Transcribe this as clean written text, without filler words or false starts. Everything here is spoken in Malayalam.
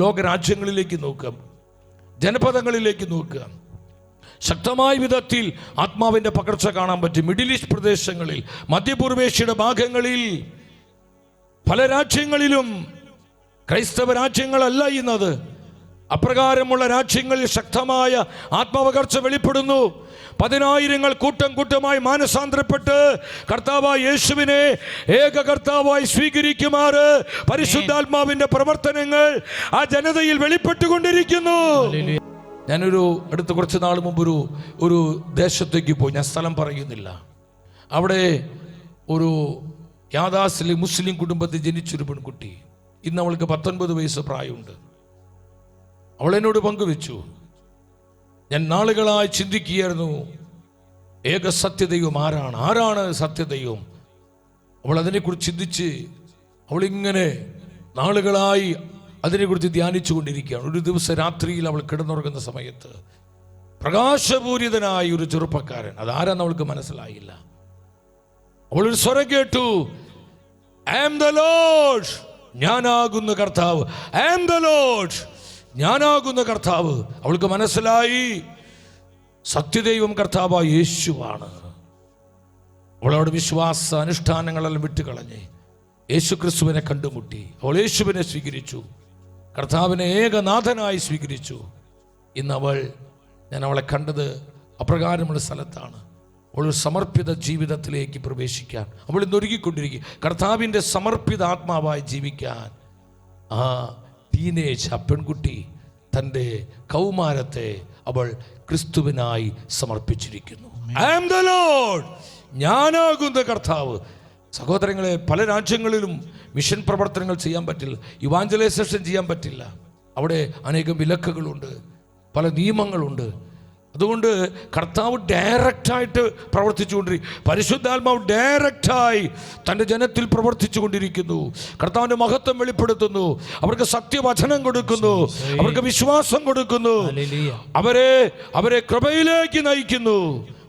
ലോകരാജ്യങ്ങളിലേക്ക് നോക്കുക, ജനപദങ്ങളിലേക്ക് നോക്കുക. ശക്തമായ വിധത്തിൽ ആത്മാവിൻ്റെ പകർച്ച കാണാൻ പറ്റും. മിഡിൽ ഈസ്റ്റ് പ്രദേശങ്ങളിൽ, മധ്യപൂർവേഷ്യയുടെ ഭാഗങ്ങളിൽ, പല രാജ്യങ്ങളിലും ക്രൈസ്തവ രാജ്യങ്ങളല്ല ഇന്നത്. അപ്രകാരമുള്ള രാജ്യങ്ങളിൽ ശക്തമായ ആത്മപകർച്ച വെളിപ്പെടുന്നു. 10,000 കൂട്ടം കൂട്ടമായി മാനസാന്തരപ്പെട്ട് കർത്താവായ യേശുവിനെ ഏക കർത്താവായി സ്വീകരിക്കുമാറ് പരിശുദ്ധാത്മാവിന്റെ പ്രവർത്തനങ്ങൾ ആ ജനതയിൽ വെളിപ്പെട്ടുകൊണ്ടിരിക്കുന്നു. ഞാനൊരു അടുത്ത കുറച്ച് നാൾ മുമ്പ് ഒരു ദേശത്തേക്ക് പോയി. ഞാൻ സ്ഥലം പറയുന്നില്ല. അവിടെ ഒരു യാദാസിലെ മുസ്ലിം കുടുംബത്തിൽ ജനിച്ചൊരു പെൺകുട്ടി. ഇന്ന് അവൾക്ക് 19 വയസ്സ് പ്രായമുണ്ട്. അവളെന്നോട് പങ്കുവെച്ചു, ഞാൻ നാളുകളായി ചിന്തിക്കുകയായിരുന്നു, ഏക സത്യദൈവം ആരാണ് സത്യദൈവം. അവൾ അതിനെക്കുറിച്ച് ചിന്തിച്ച് അവളിങ്ങനെ നാളുകളായി അതിനെക്കുറിച്ച് ധ്യാനിച്ചു കൊണ്ടിരിക്കുകയാണ്. ഒരു ദിവസം രാത്രിയിൽ അവൾ കിടന്നുറങ്ങുന്ന സമയത്ത് പ്രകാശപൂരിതനായ ഒരു ചെറുപ്പക്കാരൻ, അതാരാന്ന് അവൾക്ക് മനസ്സിലായില്ല, അവളൊരു സ്വരം കേട്ടു, ഐ ആം ദ ലോർഡ്, ഞാനാകുന്ന കർത്താവ്, ഐ ആം ദ ലോർഡ്, ഞാനാകുന്ന കർത്താവ്. അവൾക്ക് മനസ്സിലായി സത്യദൈവം കർത്താവായ യേശുവാണ്. അവളവിടെ വിശ്വാസ അനുഷ്ഠാനങ്ങളെല്ലാം വിട്ടുകളഞ്ഞ് യേശു ക്രിസ്തുവിനെ കണ്ടുമുട്ടി. അവൾ യേശുവിനെ സ്വീകരിച്ചു, കർത്താവിനെ ഏകനാഥനായി സ്വീകരിച്ചു. ഇന്ന് ഞാൻ അവളെ കണ്ടത് അപ്രകാരമുള്ള സ്ഥലത്താണ്. അവൾ സമർപ്പിത ജീവിതത്തിലേക്ക് പ്രവേശിക്കാൻ അവൾ ഇന്ന് ഒരുങ്ങിക്കൊണ്ടിരിക്കുക. കർത്താവിൻ്റെ സമർപ്പിത ആത്മാവായി ജീവിക്കാൻ ആ ടീനേജ്, ആ പെൺകുട്ടി തൻ്റെ കൗമാരത്തെ അവൾ ക്രിസ്തുവിനായി സമർപ്പിച്ചിരിക്കുന്നു. ഐ ആം ദ ലോർഡ്, ഞാനാകുന്ന കർത്താവ്. സഹോദരങ്ങളെ, പല രാജ്യങ്ങളിലും മിഷൻ പ്രവർത്തനങ്ങൾ ചെയ്യാൻ പറ്റില്ല, ഇവാഞ്ചലൈസേഷൻ ചെയ്യാൻ പറ്റില്ല. അവിടെ അനേകം വിലക്കുകളുണ്ട്, പല നിയമങ്ങളുണ്ട്. അതുകൊണ്ട് കർത്താവ് ഡയറക്റ്റായിട്ട് പ്രവർത്തിച്ചുകൊണ്ടിരിക്കും. പരിശുദ്ധാത്മാവ് ഡയറക്റ്റായി തൻ്റെ ജനത്തിൽ പ്രവർത്തിച്ചു കൊണ്ടിരിക്കുന്നു. കർത്താവിൻ്റെ മഹത്വം വെളിപ്പെടുത്തുന്നു, അവർക്ക് സത്യവചനം കൊടുക്കുന്നു, അവർക്ക് വിശ്വാസം കൊടുക്കുന്നു, അവരെ കൃപയിലേക്ക് നയിക്കുന്നു.